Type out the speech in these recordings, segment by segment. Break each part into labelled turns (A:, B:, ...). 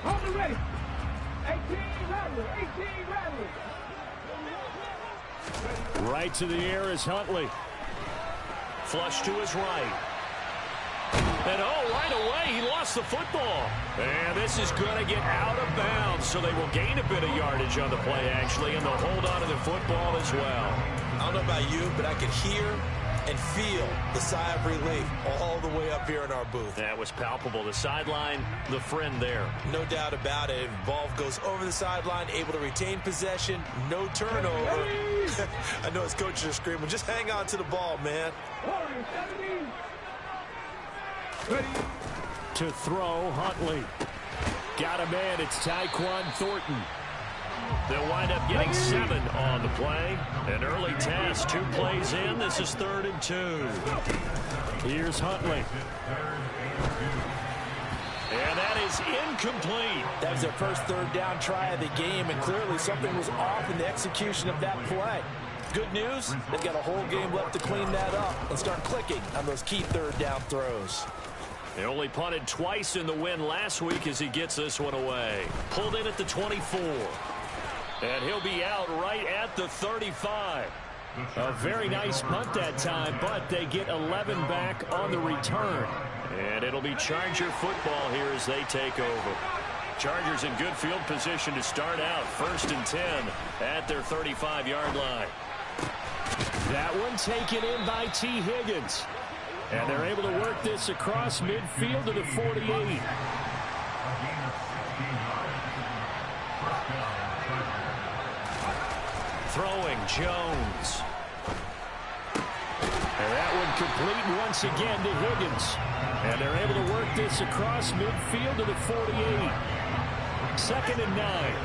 A: Hold it ready. 18 Rattler. 18 Rattler.
B: Right to the air is Huntley.
C: Flush to his right. And right away, he lost the football. And this is going to get out of bounds, so they will gain a bit of yardage on the play, actually, and they'll hold on to the football as well.
D: I don't know about you, but I could hear and feel the sigh of relief all the way up here in our booth.
C: That was palpable. The sideline, the friend there.
D: No doubt about it. Ball goes over the sideline, able to retain possession, no turnover. I know his coaches are screaming, just hang on to the ball, man.
B: To throw, Huntley. Got a man, it's Tyquan Thornton. They'll wind up getting 7 on the play. An early test, 2 plays in. This is 3rd and 2. Here's Huntley. And that is incomplete.
D: That was their first 3rd down try of the game, and clearly something was off in the execution of that play. Good news, they've got a whole game left to clean that up and start clicking on those key 3rd down throws.
C: He only punted twice in the win last week as he gets this one away. Pulled in at the 24. And he'll be out right at the 35. A very nice punt that time, but they get 11 back on the return. And it'll be Charger football here as they take over. Chargers in good field position to start out. 1st and 10 at their 35-yard line.
B: That one taken in by T. Higgins. And they're able to work this across midfield to the 48.
C: Throwing Jones.
B: And that one complete once again to Higgins. And they're able to work this across midfield to the 48. 2nd and 9.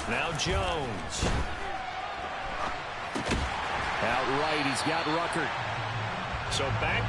C: Now Jones.
B: Out right, he's got Ruckert.
C: So back.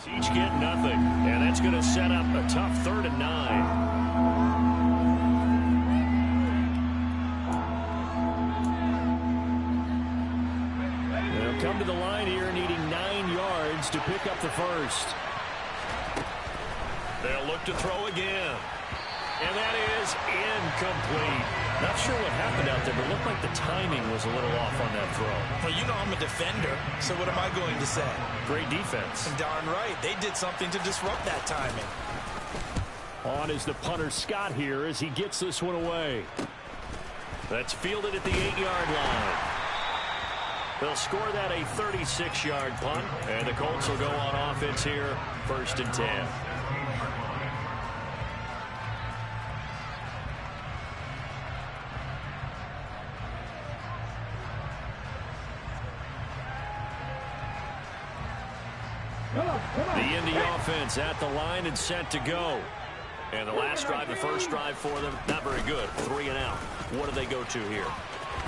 C: Each get nothing, and that's going to set up a tough 3rd and 9.
B: They'll come to the line here needing 9 yards to pick up the first.
C: They'll look to throw again. And that is incomplete. Not sure what happened out there, but it looked like the timing was a little off on that throw.
D: Well, you know I'm a defender, so what am I going to say?
C: Great defense.
D: Darn right. They did something to disrupt that timing.
B: On is the punter Scott here as he gets this one away.
C: That's fielded at the 8-yard line. They'll score that a 36-yard punt, and the Colts will go on offense here, 1st and 10. The Indy offense at the line and set to go. And the last drive, the first drive for them, not very good. 3 and out. What do they go to here?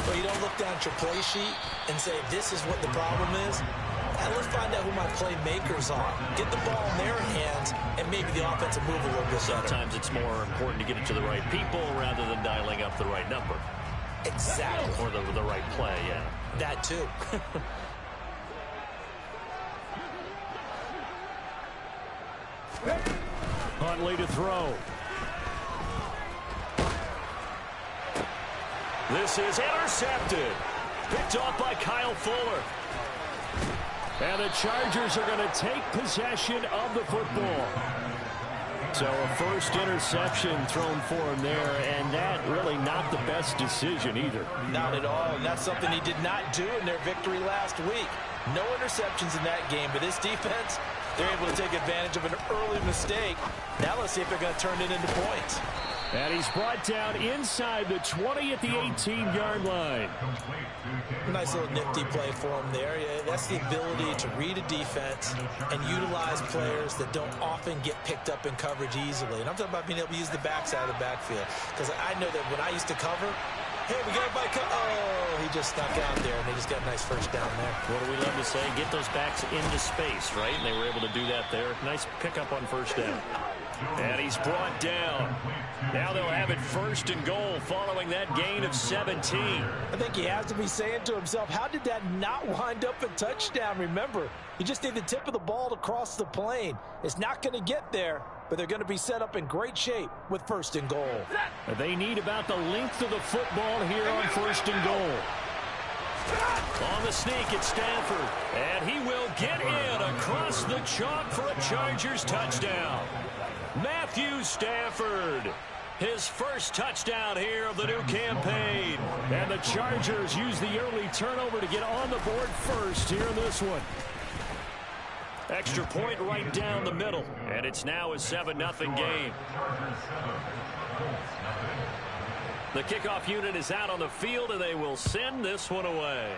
D: Well, you don't look down at your play sheet and say, this is what the problem is. Now let's find out who my playmakers are. Get the ball in their hands, and maybe the offense will move a little bit better.
C: Sometimes it's more important to get it to the right people rather than dialing up the right number.
D: Exactly.
C: Or the right play, yeah.
D: That too.
B: Huntley to throw.
C: This is intercepted. Picked off by Kyle Fuller.
B: And the Chargers are going to take possession of the football. So a first interception thrown for him there, and that really not the best decision either.
D: Not at all, and that's something he did not do in their victory last week. No interceptions in that game, but this defense, they're able to take advantage of an early mistake. Now let's see if they're going to turn it into points.
B: And he's brought down inside the 20 at the 18-yard line.
D: Nice little nifty play for him there. Yeah, that's the ability to read a defense and utilize players that don't often get picked up in coverage easily. And I'm talking about being able to use the backside of the backfield. Because I know that when I used to cover, hey, we got by oh, he just snuck out there, and they just got a nice first down there.
B: What do we love to say? Get those backs into space, right? And they were able to do that there. Nice pickup on first down. And he's brought down. Now they'll have it first and goal following that gain of 17.
D: I think he has to be saying to himself, how did that not wind up a touchdown? Remember, you just need the tip of the ball to cross the plane. It's not going to get there, but they're going to be set up in great shape with first and goal.
B: They need about the length of the football here on first and goal. On the sneak, it's Stafford. And he will get in across the chalk for a Chargers touchdown. Matthew Stafford, his first touchdown here of the new campaign. And the Chargers use the early turnover to get on the board first here in this one. Extra point right down the middle. And it's now a 7-0 game. The kickoff unit is out on the field, and they will send this one away.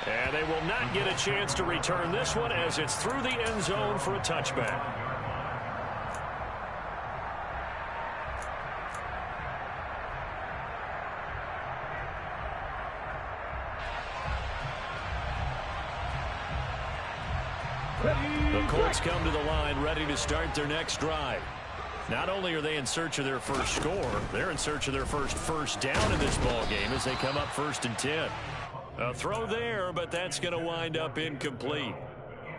B: And they will not get a chance to return this one as it's through the end zone for a touchback. The Colts come to the line ready to start their next drive. Not only are they in search of their first score, they're in search of their first down in this ball game as they come up 1st and 10. A throw there, but that's going to wind up incomplete.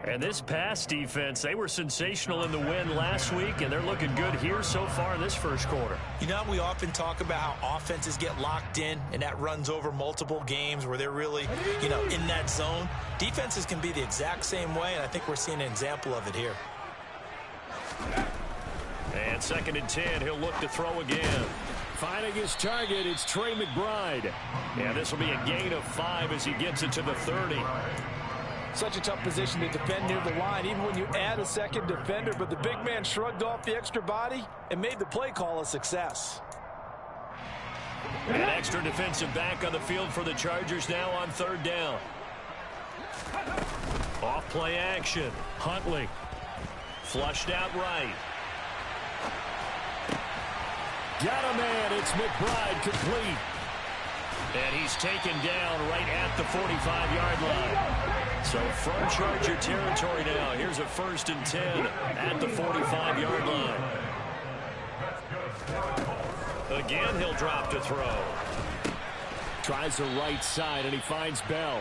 B: And this pass defense, they were sensational in the win last week, and they're looking good here so far in this first quarter.
D: You know, we often talk about how offenses get locked in, and that runs over multiple games where they're really, in that zone. Defenses can be the exact same way, and I think we're seeing an example of it here.
B: And 2nd and 10, he'll look to throw again. Finding his target, it's Trey McBride. And this will be a gain of 5 as he gets it to the 30.
D: Such a tough position to defend near the line, even when you add a second defender. But the big man shrugged off the extra body and made the play call a success.
B: An extra defensive back on the field for the Chargers now on 3rd down. Off play action. Huntley. Flushed out right. Got a man. It's McBride complete. And he's taken down right at the 45-yard line. So from Charger territory now, here's a 1st and 10 at the 45-yard line. Again, he'll drop to throw. Tries the right side, and he finds Bell.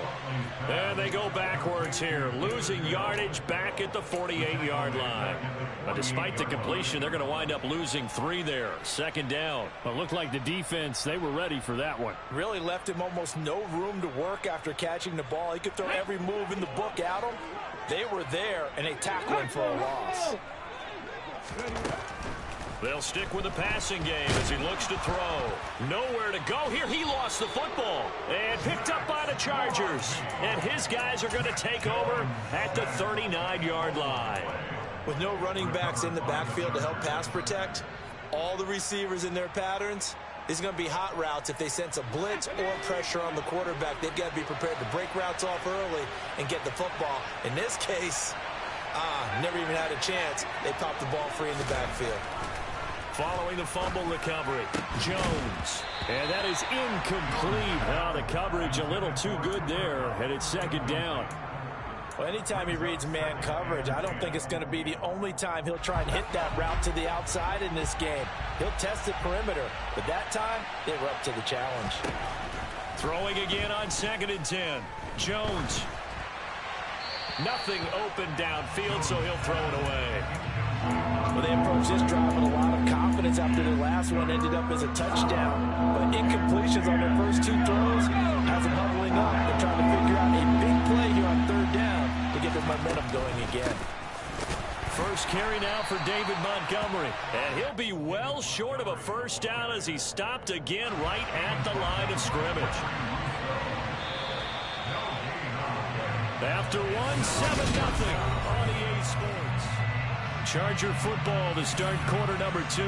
B: And they go backwards here, losing yardage back at the 48-yard line. But despite the completion, they're going to wind up losing 3 there. 2nd down. It looked like the defense, they were ready for that one.
D: Really left him almost no room to work after catching the ball. He could throw every move in the book at him. They were there, and they tackled him for a loss.
B: They'll stick with the passing game as he looks to throw. Nowhere to go here. He lost the football and picked up by the Chargers. And his guys are going to take over at the 39-yard line.
D: With no running backs in the backfield to help pass protect, all the receivers in their patterns, these are going to be hot routes if they sense a blitz or pressure on the quarterback. They've got to be prepared to break routes off early and get the football. In this case, never even had a chance. They popped the ball free in the backfield.
B: Following the fumble recovery, Jones. And that is incomplete. Now the coverage a little too good there, and it's 2nd down.
D: Well, anytime he reads man coverage, I don't think it's going to be the only time he'll try and hit that route to the outside in this game. He'll test the perimeter, but that time, they were up to the challenge.
B: Throwing again on 2nd and 10. Jones. Nothing open downfield, so he'll throw it away.
D: Well, they approached this drive with a lot of confidence after their last one ended up as a touchdown. But incompletions on their first 2 throws has them huddling up. They're trying to figure out a big play here on 3rd down to get their momentum going again.
B: First carry now for David Montgomery. And he'll be well short of a first down as he stopped again right at the line of scrimmage. After 1, 7-0 on EA Sports. Charger football to start quarter number 2.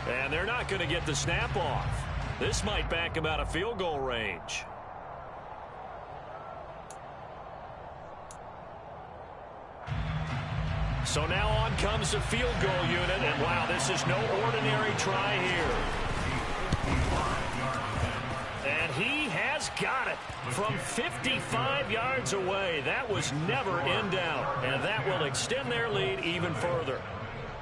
B: And they're not going to get the snap off. This might back him out of field goal range. So now on comes the field goal unit. And wow, this is no ordinary try here. And he has got it from 55 yards away. That was never in doubt. And that will extend their lead even further.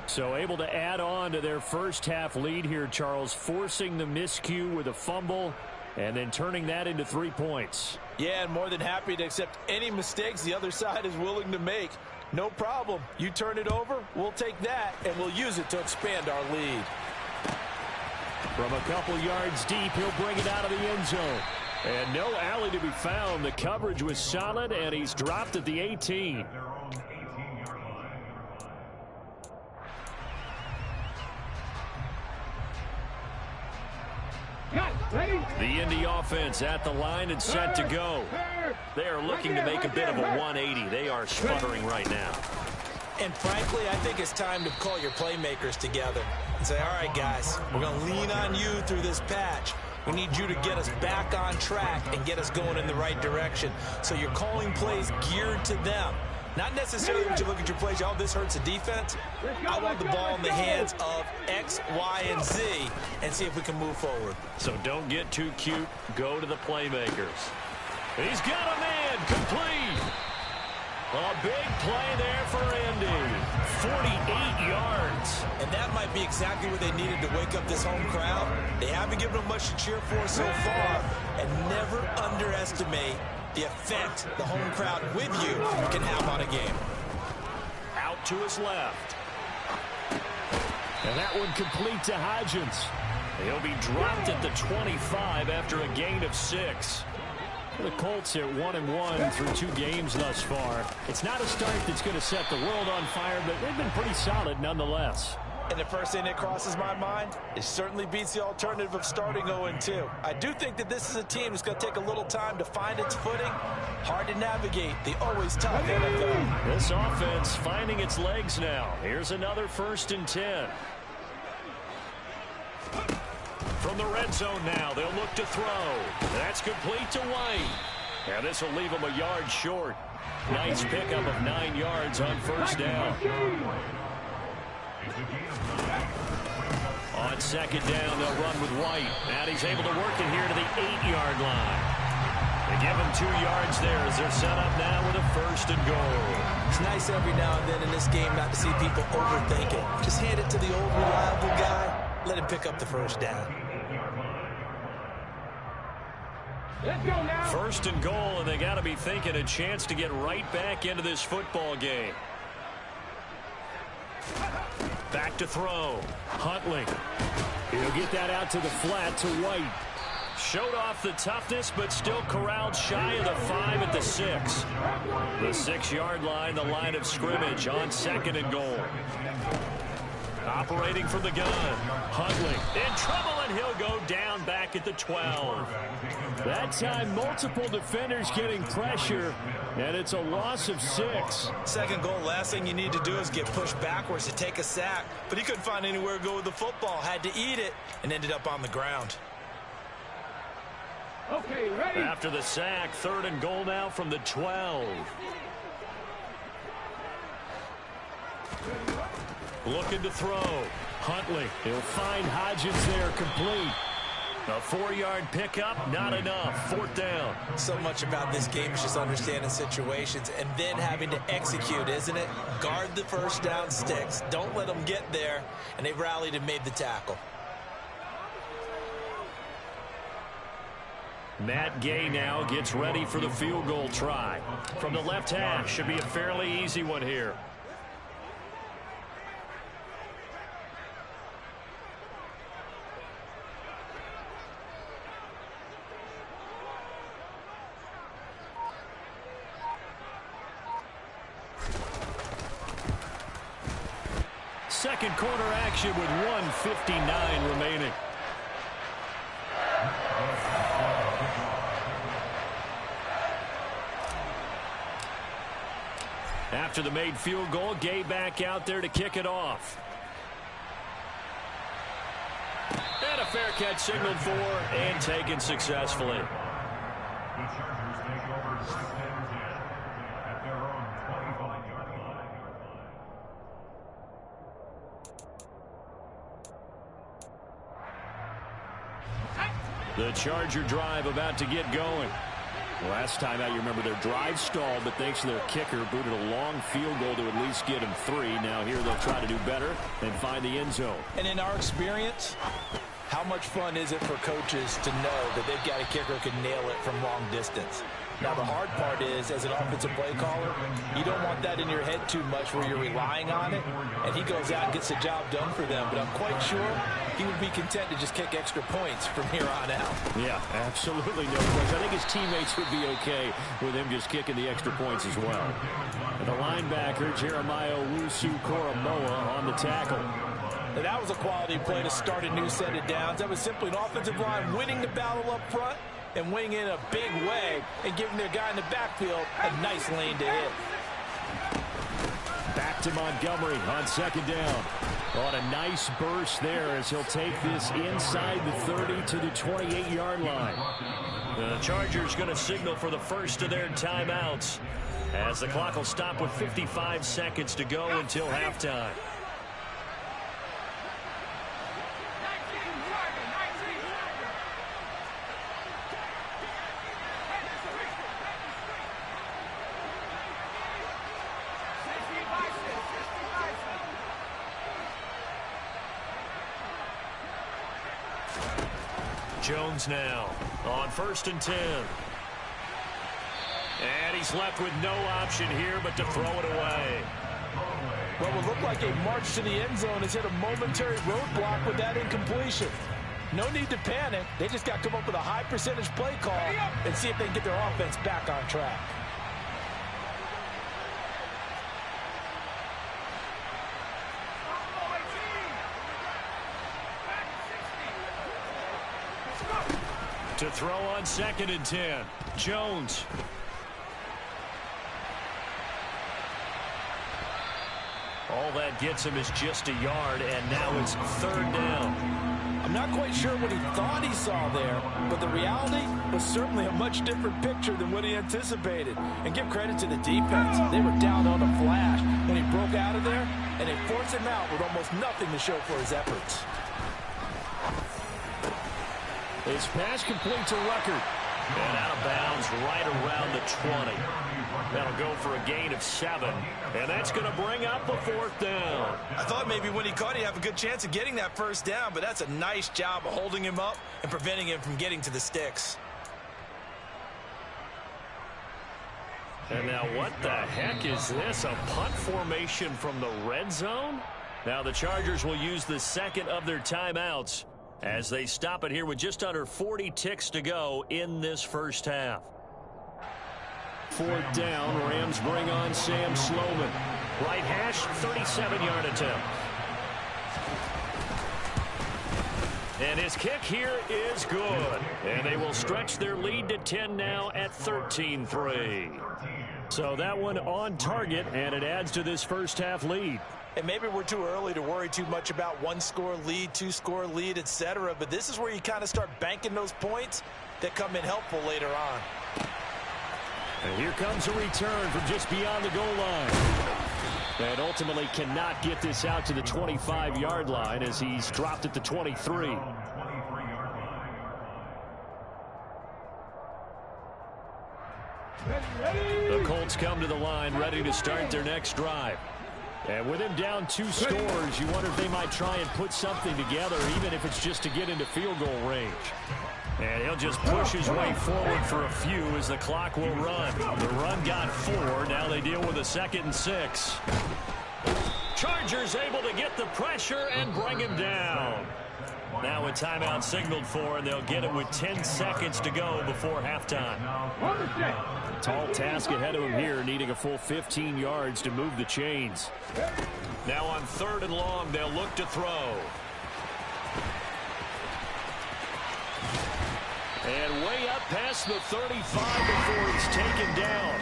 B: So able to add on to their first half lead here, Charles, forcing the miscue with a fumble and then turning that into 3 points.
D: Yeah, and more than happy to accept any mistakes the other side is willing to make. No problem. You turn it over, we'll take that, and we'll use it to expand our lead.
B: From a couple yards deep, he'll bring it out of the end zone. And no alley to be found. The coverage was solid, and he's dropped at the 18. The Indy offense at the line and set to go. They are looking to make a bit of a 180. They are sputtering right now.
D: And frankly, I think it's time to call your playmakers together and say, all right, guys, we're going to lean on you through this patch. We need you to get us back on track and get us going in the right direction. So you're calling plays geared to them. Not necessarily when you look at your plays, oh, this hurts the defense. I want the ball in the hands of X, Y, and Z and see if we can move forward.
B: So don't get too cute. Go to the playmakers. He's got a man complete. A big play there for Indy. 48 yards.
D: And that might be exactly what they needed to wake up this home crowd. They haven't given them much to cheer for so far. And never underestimate the effect the home crowd with you can have on a game.
B: Out to his left. And that one complete to Hodgins. He'll be dropped at the 25 after a gain of 6. The Colts are 1-1 through 2 games thus far. It's not a start that's going to set the world on fire, but they've been pretty solid nonetheless.
D: And the first thing that crosses my mind, it certainly beats the alternative of starting 0-2. I do think that this is a team that's going to take a little time to find its footing. Hard to navigate the always tough NFL.
B: This offense finding its legs now. Here's another 1st and 10. From the red zone now, they'll look to throw. That's complete to White. And this will leave him a yard short. Nice pickup of 9 yards on 1st down. On 2nd down, they'll run with White. And he's able to work it here to the 8-yard line. They give him 2 yards there as they're set up now with a 1st and goal.
D: It's nice every now and then in this game not to see people overthink it. Just hand it to the old reliable guy. Let him pick up the 1st down.
A: Let's go now.
B: 1st and goal, and they got to be thinking a chance to get right back into this football game. Back to throw. Huntley. He'll get that out to the flat to White. Showed off the toughness, but still corralled shy of the 5 at the 6. The 6-yard line, the line of scrimmage on 2nd and goal. Operating from the gun. Huntley in trouble, and he'll go down back at the 12. That time, multiple defenders getting pressure, and it's a loss of 6.
D: 2nd goal, last thing you need to do is get pushed backwards to take a sack. But he couldn't find anywhere to go with the football, had to eat it, and ended up on the ground.
A: Okay, ready?
B: After the sack, 3rd and goal now from the 12. Looking to throw. Huntley. He'll find Hodgins there complete. A 4-yard pickup, not enough. 4th down.
D: So much about this game is just understanding situations and then having to execute, isn't it? Guard the 1st down sticks. Don't let them get there. And they rallied and made the tackle.
B: Matt Gay now gets ready for the field goal try. From the left hash, should be a fairly easy one here. Second quarter action with 1:59 remaining. After the made field goal, Gay back out there to kick it off. And a fair catch signaled for and taken successfully.
E: The Chargers take over 2nd and 10 at their own 25-yard line.
B: The Charger drive about to get going. Last time out, you remember their drive stalled, but thanks to their kicker, booted a long field goal to at least get him 3. Now here they'll try to do better and find the end zone.
D: And in our experience, how much fun is it for coaches to know that they've got a kicker who can nail it from long distance? Now, the hard part is, as an offensive play caller, you don't want that in your head too much where you're relying on it, and he goes out and gets the job done for them. But I'm quite sure he would be content to just kick extra points from here on out.
B: Yeah, absolutely no question. I think his teammates would be okay with him just kicking the extra points as well. And the linebacker, Jeremiah Owusu-Koramoah, on the tackle.
D: And that was a quality play to start a new set of downs. That was simply an offensive line winning the battle up front and winning in a big way and giving their guy in the backfield a nice lane to hit.
B: Back to Montgomery on second down. On a nice burst there as he'll take this inside the 30 to the 28-yard line. The Chargers going to signal for the first of their timeouts as the clock will stop with 55 seconds to go until halftime. Jones now on 1st and 10. And he's left with no option here but to throw it away.
D: What would look like a march to the end zone has hit a momentary roadblock with that incompletion. No need to panic. They just got to come up with a high percentage play call and see if they can get their offense back on track.
B: To throw on 2nd and 10. Jones. All that gets him is just a yard, and now it's 3rd down.
D: I'm not quite sure what he thought he saw there, but the reality was certainly a much different picture than what he anticipated. And give credit to the defense. They were down on a flash when he broke out of there, and they forced him out with almost nothing to show for his efforts.
B: His pass complete to Ruckert. And out of bounds right around the 20. That'll go for a gain of 7. And that's going to bring up a 4th down.
D: I thought maybe when he caught, he'd have a good chance of getting that 1st down, but that's a nice job of holding him up and preventing him from getting to the sticks.
B: And now what the heck is this? A punt formation from the red zone? Now the Chargers will use the second of their timeouts as they stop it here with just under 40 ticks to go in this first half. 4th down, Rams bring on Sam Sloman. Right hash, 37-yard attempt. And his kick here is good. And they will stretch their lead to 10 now at 13-3. So that one on target, and it adds to this first half lead.
D: And maybe we're too early to worry too much about 1-score lead, 2-score lead, etc. But this is where you kind of start banking those points that come in helpful later on.
B: And here comes a return from just beyond the goal line. And ultimately cannot get this out to the 25-yard line as he's dropped at the 23. The Colts come to the line ready to start their next drive. And with him down 2 scores, you wonder if they might try and put something together, even if it's just to get into field goal range. And he'll just push his way forward for a few as the clock will run. The run got 4. Now they deal with a 2nd and 6. Chargers able to get the pressure and bring him down. Now a timeout signaled for, and they'll get it with 10 seconds to go before halftime.
C: Tall task ahead of him here, needing a full 15 yards to move the chains.
B: Now on 3rd and long, they'll look to throw. And way up past the 35 before it's taken down.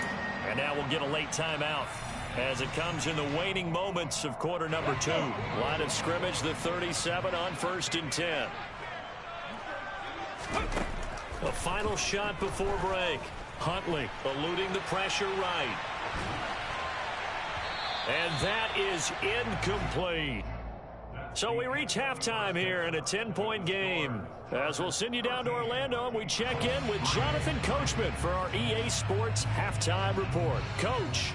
B: And now we'll get a late timeout as it comes in the waning moments of quarter number 2. Line of scrimmage, the 37 on 1st and 10. A final shot before break. Huntley eluding the pressure right. And that is incomplete. So we reach halftime here in a 10-point game. As we'll send you down to Orlando, and we check in with Jonathan Coachman for our EA Sports Halftime Report. Coach.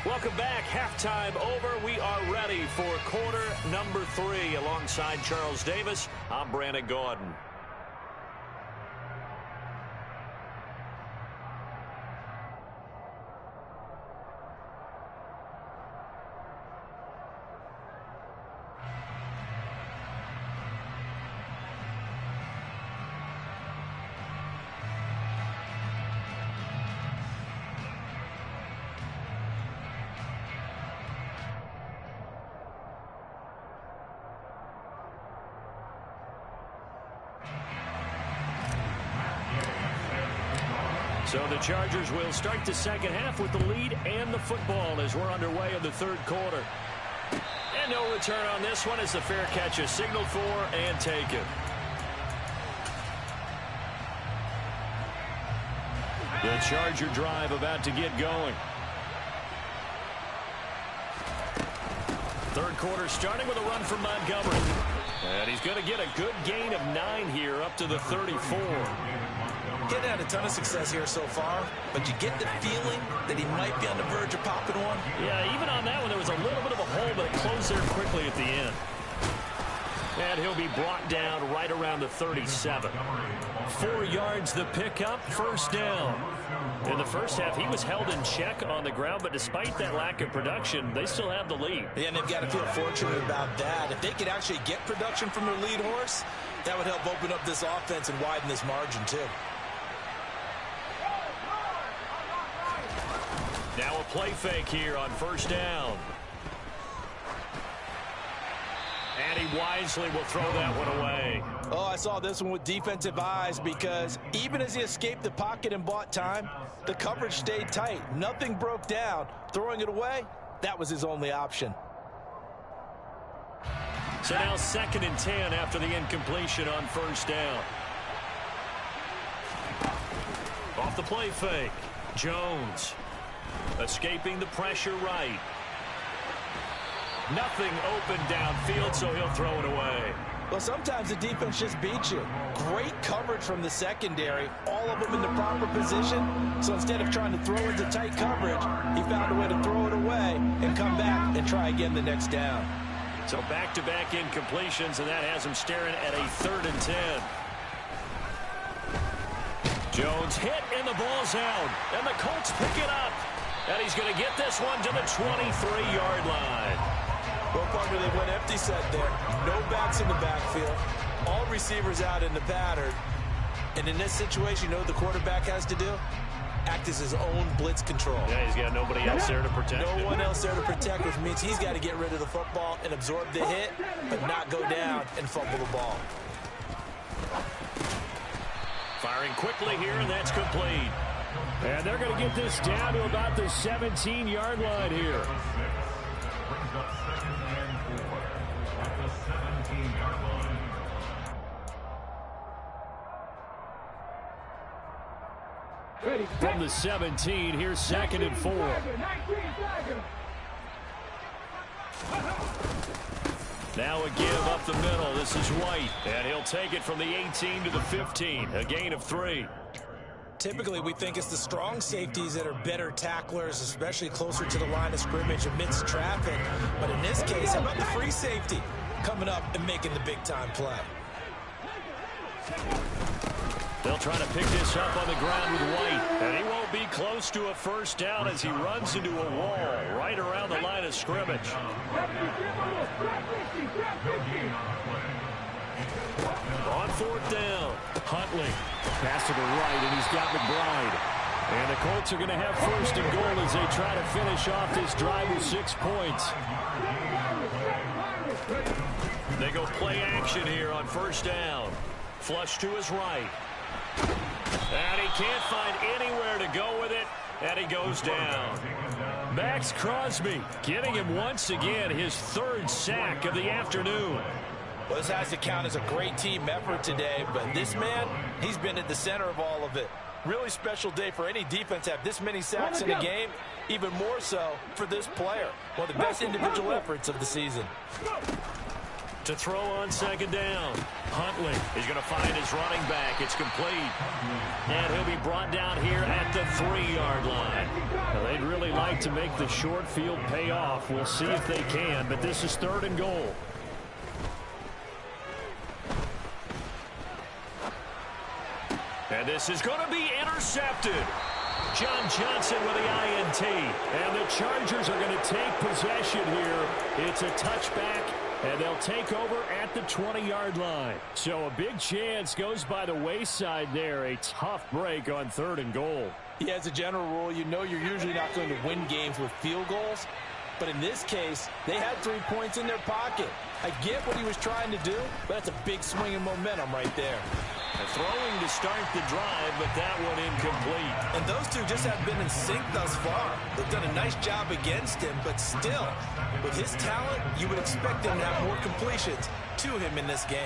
B: Welcome back. Halftime over. We are ready for quarter number 3. Alongside Charles Davis, I'm Brandon Gordon. So the Chargers will start the second half with the lead and the football as we're underway in the 3rd quarter. And no return on this one as the fair catch is signaled for and taken. The Charger drive about to get going. 3rd quarter starting with a run from Montgomery. And he's going to get a good gain of 9 here up to the 34.
D: Getting had a ton of success here so far, but you get the feeling that he might be on the verge of popping one.
B: Yeah, even on that one, there was a little bit of a hole, but it closed there quickly at the end. And he'll be brought down right around the 37. 4 yards the pickup, 1st down. In the first half, he was held in check on the ground, but despite that lack of production, they still have the lead.
D: Yeah, and they've got to feel fortunate about that. If they could actually get production from their lead horse, that would help open up this offense and widen this margin, too.
B: Now a play fake here on 1st down. And he wisely will throw that one away.
D: Oh, I saw this one with defensive eyes because even as he escaped the pocket and bought time, the coverage stayed tight. Nothing broke down. Throwing it away, that was his only option.
B: So now 2nd and 10 after the incompletion on 1st down. Off the play fake. Jones escaping the pressure right. Nothing open downfield, so he'll throw it away.
D: Well, sometimes the defense just beats you. Great coverage from the secondary, all of them in the proper position. So instead of trying to throw into tight coverage, he found a way to throw it away and come back and try again the next down.
B: So back-to-back incompletions, and that has him staring at a 3rd and 10. Jones hit, and the ball's out. And the Colts pick it up. And he's going to get this one to the 23-yard line.
D: Well, partner, they went empty set there. No backs in the backfield. All receivers out in the pattern. And in this situation, you know what the quarterback has to do? Act as his own blitz control.
B: Yeah, he's got nobody else there to protect him.
D: No one else there to protect, which means he's got to get rid of the football and absorb the hit, but not go down and fumble the ball.
B: Firing quickly here, and that's complete.
C: And they're going to get this down to about the 17-yard line here.
E: Brings up 2nd and 4 at the 17-yard line.
C: From the 17, here's 2nd and 4.
B: Now a give up the middle. This is White, and he'll take it from the 18 to the 15. A gain of 3.
D: Typically, we think it's the strong safeties that are better tacklers, especially closer to the line of scrimmage amidst traffic. But in this case, how about the free safety coming up and making the big-time play?
B: They'll try to pick this up on the ground with White, and he won't be close to a first down as he runs into a wall right around the line of scrimmage. On 4th down, Huntley. Pass to the right, and he's got McBride. And the Colts are going to have 1st and goal as they try to finish off this drive with 6 points. They go play action here on 1st down. Flush to his right. And he can't find anywhere to go with it, and he goes down. Max Crosby getting him once again his 3rd sack of the afternoon.
D: Well, this has to count as a great team effort today, but this man, he's been at the center of all of it. Really special day for any defense to have this many sacks in a game, even more so for this player. One of the best individual efforts of the season.
B: To throw on 2nd down, Huntley is going to find his running back. It's complete. And he'll be brought down here at the 3-yard line. Now, they'd really like to make the short field pay off. We'll see if they can, but this is 3rd and goal. And this is going to be intercepted. John Johnson with the INT. And the Chargers are going to take possession here. It's a touchback, and they'll take over at the 20-yard line. So a big chance goes by the wayside there. A tough break on 3rd and goal.
D: Yeah, as a general rule, you know you're usually not going to win games with field goals. But in this case, they had 3 points in their pocket. I get what he was trying to do, but that's a big swing in momentum right there.
B: Throwing to start the drive, but that one incomplete.
D: And those two just have been in sync thus far. They've done a nice job against him, but still, with his talent, you would expect him to have more completions to him in this game.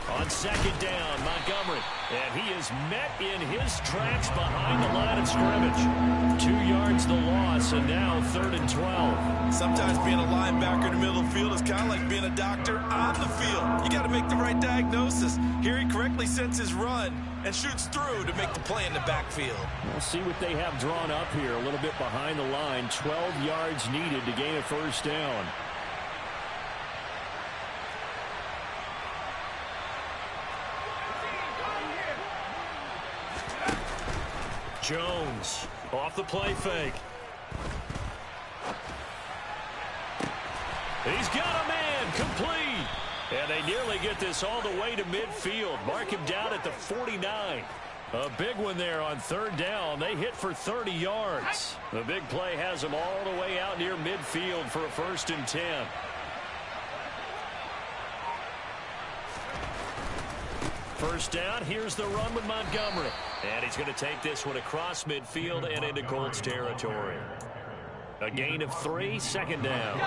B: On 2nd down, Montgomery. And he is met in his tracks behind the line of scrimmage. 2 yards the loss, and now 3rd and 12.
D: Sometimes being a linebacker in the middle of the field is kind of like being a doctor on the field. You got to make the right diagnosis. Here he correctly sets his run and shoots through to make the play in the backfield.
B: We'll see what they have drawn up here. A little bit behind the line. 12 yards needed to gain a 1st down. Jones off the play fake. He's got a man complete. And they nearly get this all the way to midfield. Mark him down at the 49. A big one there on 3rd down. They hit for 30 yards. The big play has them all the way out near midfield for a 1st and 10. First down, here's the run with Montgomery. And he's going to take this one across midfield and into Colts territory. A gain of 3, 2nd down.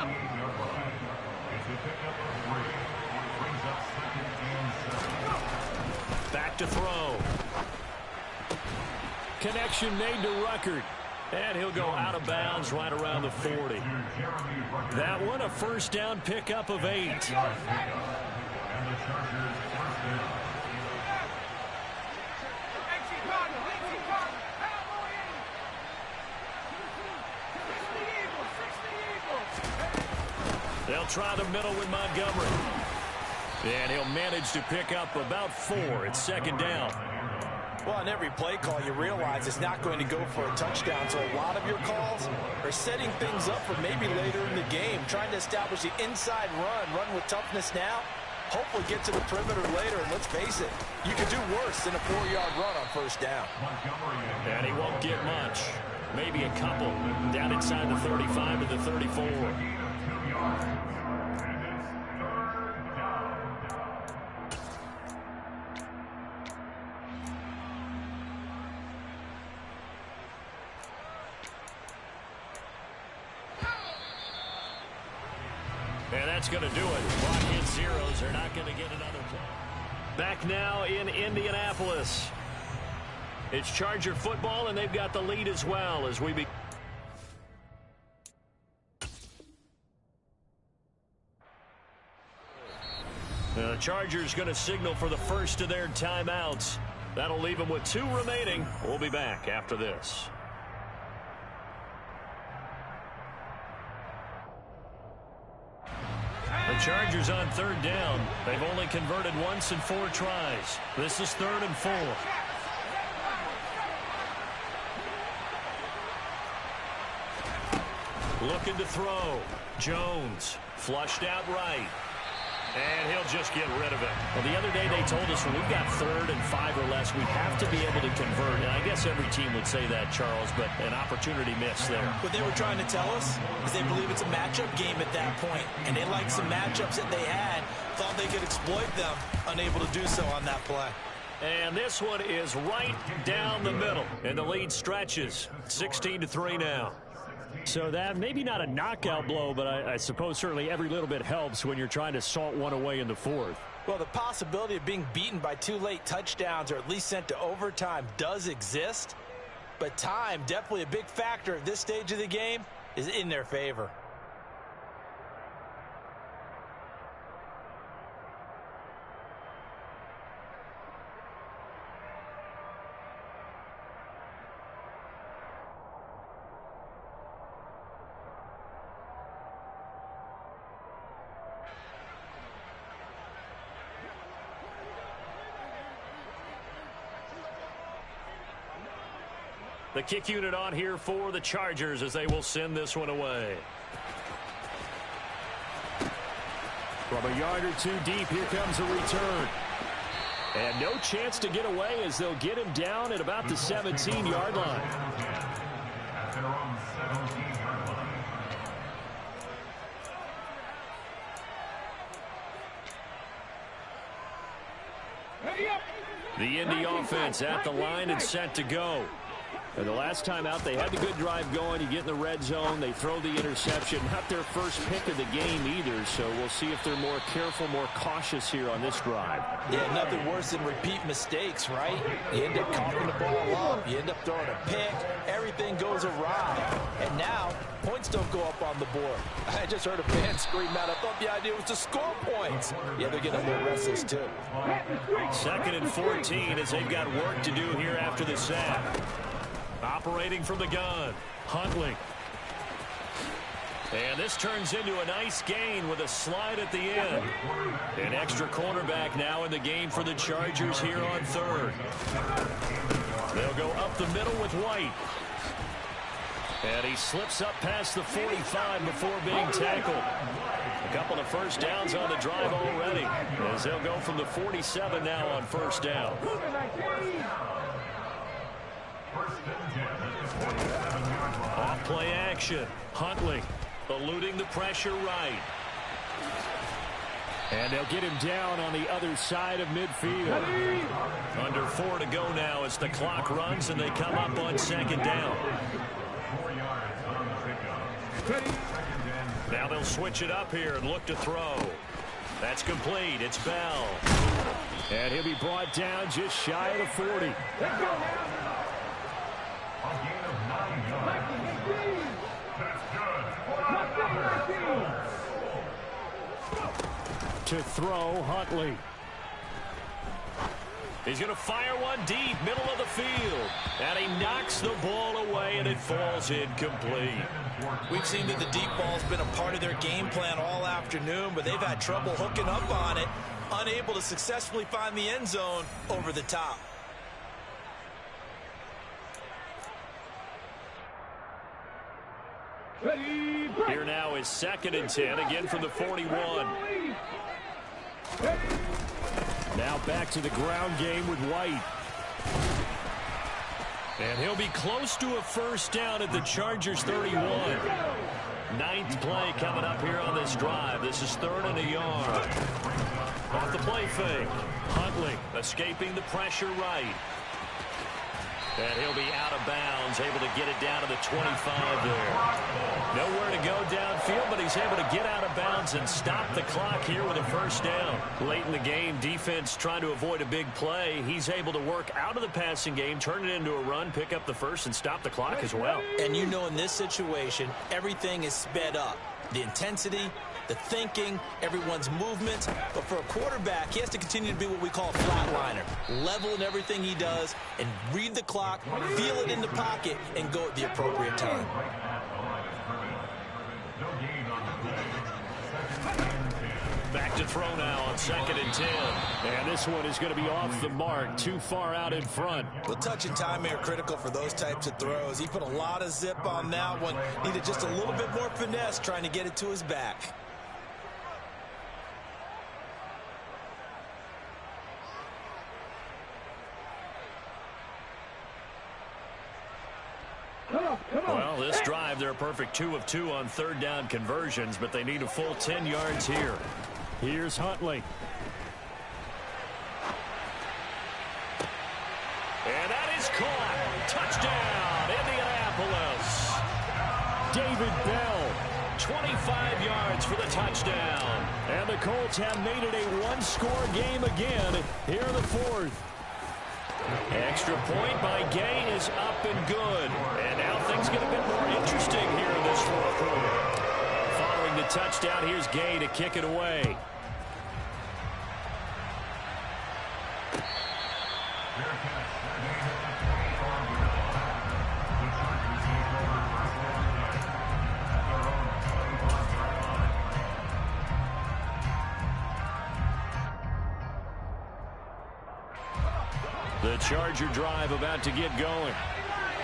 B: Back to throw. Connection made to Ruckert. And he'll go out of bounds right around the 40. That one, a 1st down pickup of 8. They'll try the middle with Montgomery. And he'll manage to pick up about 4. It's 2nd down.
D: Well, on every play call, you realize it's not going to go for a touchdown. So a lot of your calls are setting things up for maybe later in the game, trying to establish the inside run with toughness now, hopefully get to the perimeter later. And let's face it, you could do worse than a 4-yard run on 1st down.
B: And he won't get much. Maybe a couple down inside the 35 to the 34. And that's going to do it. Clock hits zeros. They're not going to get another play. back now in Indianapolis. It's Charger football, and they've got the lead as well as we begin. The Chargers going to signal for the first of their timeouts. That'll leave them with 2 remaining. We'll be back after this. The Chargers on 3rd down. They've only converted once in 4 tries. This is 3rd and 4. Looking to throw. Jones flushed out right. And he'll just get rid of it.
C: Well, the other day they told us when we've got 3rd and 5 or less, we have to be able to convert. And I guess every team would say that, Charles, but an opportunity missed there.
D: What they were trying to tell us is they believe it's a matchup game at that point, and they liked some matchups that they had, thought they could exploit them, unable to do so on that play.
B: And this one is right down the middle, and the lead stretches 16-3 now.
C: So that maybe not a knockout blow, but I suppose certainly every little bit helps when you're trying to salt one away in the 4th.
D: Well, the possibility of being beaten by 2 late touchdowns or at least sent to overtime does exist, but time, definitely a big factor at this stage of the game, is in their favor.
B: The kick unit on here for the Chargers as they will send this one away.
C: From a yard or 2 deep, here comes a return. And no chance to get away as they'll get him down at about the 17-yard line.
E: At their own 17-yard line.
A: Ready up.
B: The Indy offense at the line and set to go.
C: And the last time out, they had the good drive going. You get in the red zone. They throw the interception. Not their first pick of the game either, so we'll see if they're more careful, more cautious here on this drive.
D: Yeah, nothing worse than repeat mistakes, right? You end up coughing the ball up. You end up throwing a pick. Everything goes awry. And now, points don't go up on the board. I just heard a fan scream out. I thought the idea was to score points. Yeah, they're getting a little restless, too.
B: 2nd and 14 as they've got work to do here after the sack. Operating from the gun, Huntley. And this turns into a nice gain with a slide at the end. An extra cornerback now in the game for the Chargers here on 3rd. They'll go up the middle with White. And he slips up past the 45 before being tackled. A couple of first downs on the drive already, as they'll go from the 47 now on 1st down. Off play action. Huntley eluding the pressure right.
C: And they'll get him down on the other side of midfield.
B: Under 4 to go now as the clock runs and they come up on 2nd down.
E: 4 yards on the pickup.
B: Now they'll switch it up here and look to throw. That's complete. It's Bell.
C: And he'll be brought down just shy of the 40.
E: A gain of 9 yards. That's good.
C: To throw, Huntley.
B: He's going to fire one deep, middle of the field. And he knocks the ball away, and it falls incomplete.
D: We've seen that the deep ball's been a part of their game plan all afternoon, but they've had trouble hooking up on it, unable to successfully find the end zone over the top.
B: Here now is 2nd and 10, again from the 41.
C: Now back to the ground game with White.
B: And he'll be close to a first down at the Chargers 31. 9th play coming up here on this drive. This is 3rd and a yard. Off the play fake. Huntley escaping the pressure right. And he'll be out of bounds, able to get it down to the 25 there. Nowhere to go downfield, but he's able to get out of bounds and stop the clock here with a first down. Late in the game, defense trying to avoid a big play. He's able to work out of the passing game, turn it into a run, pick up the first, and stop the clock as well.
D: And you know in this situation, everything is sped up. The intensity, the thinking, everyone's movement. But for a quarterback, he has to continue to be what we call a flatliner. Level in everything he does and read the clock, feel it in the pocket, and go at the appropriate time.
B: Back to throw now on 2nd and 10. And this one is going to be off the mark, too far out in front.
D: Well, touch and timing are critical for those types of throws. He put a lot of zip on that one. Needed just a little bit more finesse trying to get it to his back.
B: Well, this drive, they're a perfect 2 of 2 on 3rd down conversions, but they need a full 10 yards here.
C: Here's Huntley.
B: And that is caught. Touchdown, Indianapolis.
C: David Bell.
B: 25 yards for the touchdown.
C: And the Colts have made it a one-score game again here in the 4th.
B: Extra point by Gay is up and good. And now things get a bit more interesting here in this 4th quarter. Following the touchdown, here's Gay to kick it away. The Charger drive about to get going.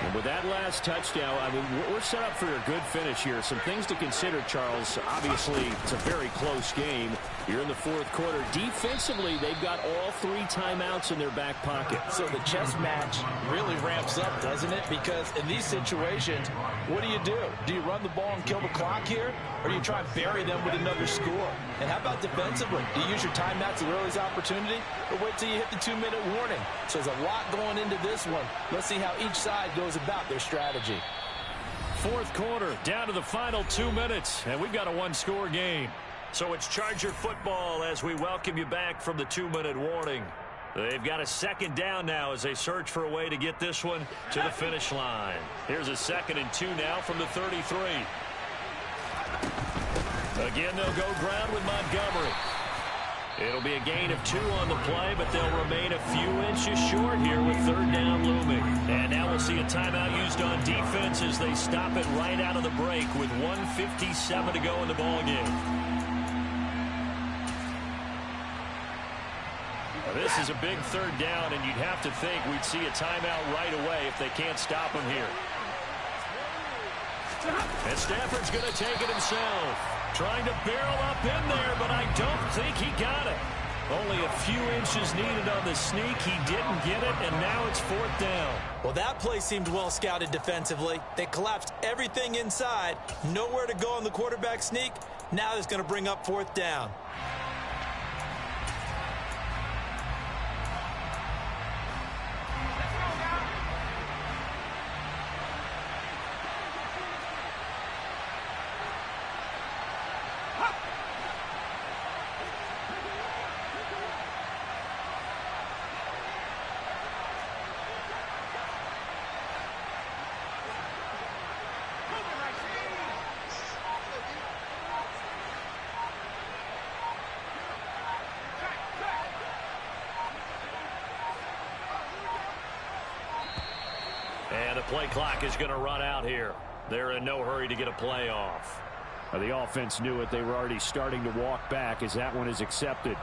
B: And with that last touchdown, I mean, we're set up for a good finish here. Some things to consider, Charles. Obviously, it's a very close game. You're in the 4th quarter. Defensively, they've got all 3 timeouts in their back pocket.
D: So the chess match really ramps up, doesn't it? Because in these situations, what do? Do you run the ball and kill the clock here? Or do you try and bury them with another score? And how about defensively? Do you use your timeouts at earliest opportunity? Or wait till you hit the 2-minute warning? So there's a lot going into this one. Let's see how each side goes about their strategy.
B: 4th quarter, down to the final 2 minutes, and we've got a one-score game. So it's Charger football as we welcome you back from the 2-minute warning. They've got a 2nd down now as they search for a way to get this one to the finish line. Here's a 2nd and 2 now from the 33. Again, they'll go ground with Montgomery. It'll be a gain of 2 on the play, but they'll remain a few inches short here with 3rd down looming. And now we'll see a timeout used on defense as they stop it right out of the break with 1:57 to go in the ballgame. This is a big 3rd down, and you'd have to think we'd see a timeout right away if they can't stop him here. And Stafford's going to take it himself. Trying to barrel up in there, but I don't think he got it. Only a few inches needed on the sneak. He didn't get it, and now it's 4th down.
D: Well, that play seemed well scouted defensively. They collapsed everything inside. Nowhere to go on the quarterback sneak. Now it's going to bring up 4th down.
B: And the play clock is going to run out here. They're in no hurry to get a play off.
C: The offense knew it. They were already starting to walk back as that one is accepted.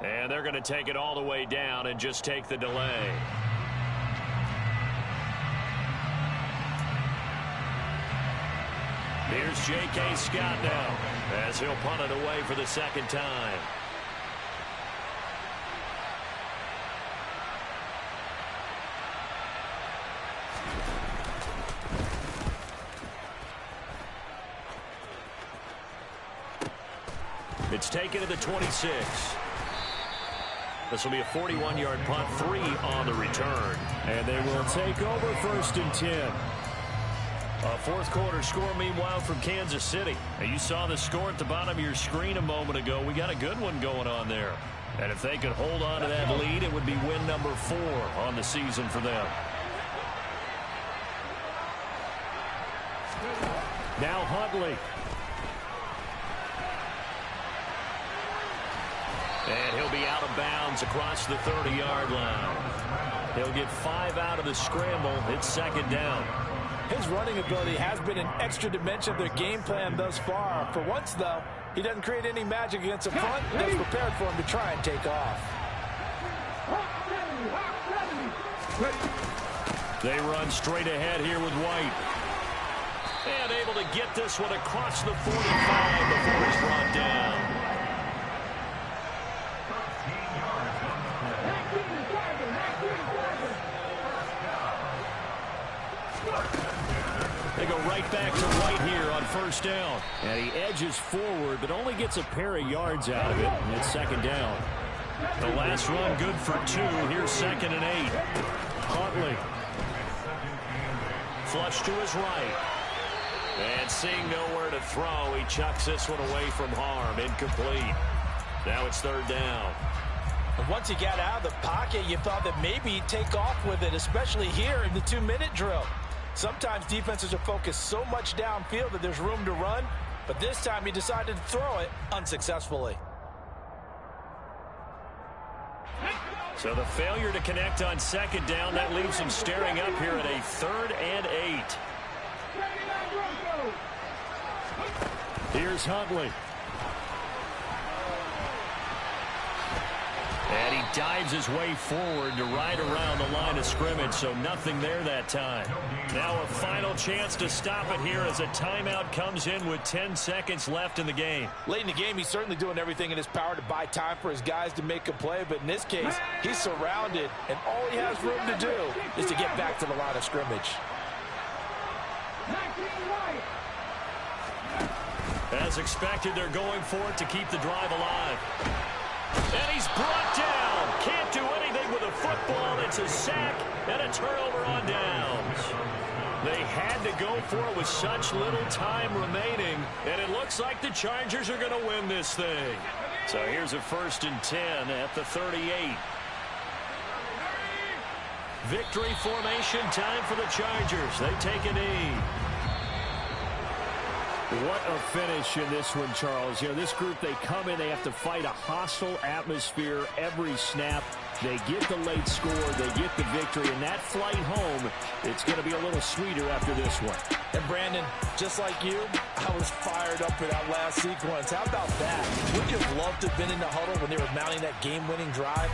B: And they're going to take it all the way down and just take the delay. Here's J.K. Scott now as he'll punt it away for the second time. It's taken to the 26. This will be a 41-yard punt, 3 on the return.
C: And they will take over 1st and 10.
B: A fourth-quarter score, meanwhile, from Kansas City. Now, you saw the score at the bottom of your screen a moment ago. We got a good one going on there. And if they could hold on to that lead, it would be win number 4 on the season for them.
C: Now Huntley.
B: And he'll be out of bounds across the 30-yard line. He'll get 5 out of the scramble. It's second down.
D: His running ability has been an extra dimension of their game plan thus far. For once, though, he doesn't create any magic against the front. That's prepared for him to try and take off.
B: They run straight ahead here with White. And able to get this one across the 45 before he's brought down. They go right back to White here on first down.
C: And he edges forward, but only gets a pair of yards out of it. And it's second down.
B: The last run good for 2. Here's 2nd and 8.
C: Huntley.
B: Flush to his right. And seeing nowhere to throw, he chucks this one away from harm. Incomplete. Now it's 3rd down.
D: And once he got out of the pocket, you thought that maybe he'd take off with it, especially here in the 2-minute drill. Sometimes defenses are focused so much downfield that there's room to run, but this time he decided to throw it unsuccessfully.
B: So the failure to connect on 2nd down, that leaves him staring up here at a 3rd and 8.
C: Here's Huntley.
B: And he dives his way forward to right around the line of scrimmage, so nothing there that time. Now a final chance to stop it here as a timeout comes in with 10 seconds left in the game.
D: Late in the game, he's certainly doing everything in his power to buy time for his guys to make a play, but in this case, he's surrounded, and all he has room to do is to get back to the line of scrimmage.
B: As expected, they're going for it to keep the drive alive. And he's brought down. Can't do anything with a football. It's a sack and a turnover on downs. They had to go for it with such little time remaining, and it looks like the Chargers are going to win this thing. So here's a 1st and 10 at the 38. Victory formation time for the Chargers. They take a knee.
C: What a finish in this one, Charles. You know, this group, they come in, they have to fight a hostile atmosphere every snap. They get the late score, they get the victory, and that flight home, it's going to be a little sweeter after this one.
D: And Brandon, just like you, I was fired up for that last sequence. How about that? Wouldn't you have loved to have been in the huddle when they were mounting that game-winning drive?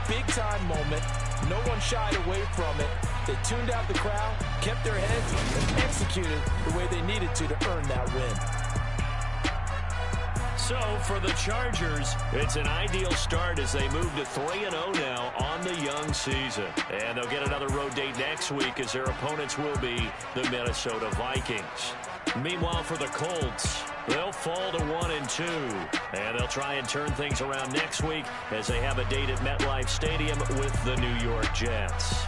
D: Big-time moment. No one shied away from it. They tuned out the crowd, kept their heads, and executed the way they needed to earn that win.
B: So for the Chargers, it's an ideal start as they move to 3-0 now on the young season. And they'll get another road date next week as their opponents will be the Minnesota Vikings. Meanwhile, for the Colts, they'll fall to 1-2. And they'll try and turn things around next week as they have a date at MetLife Stadium with the New York Jets.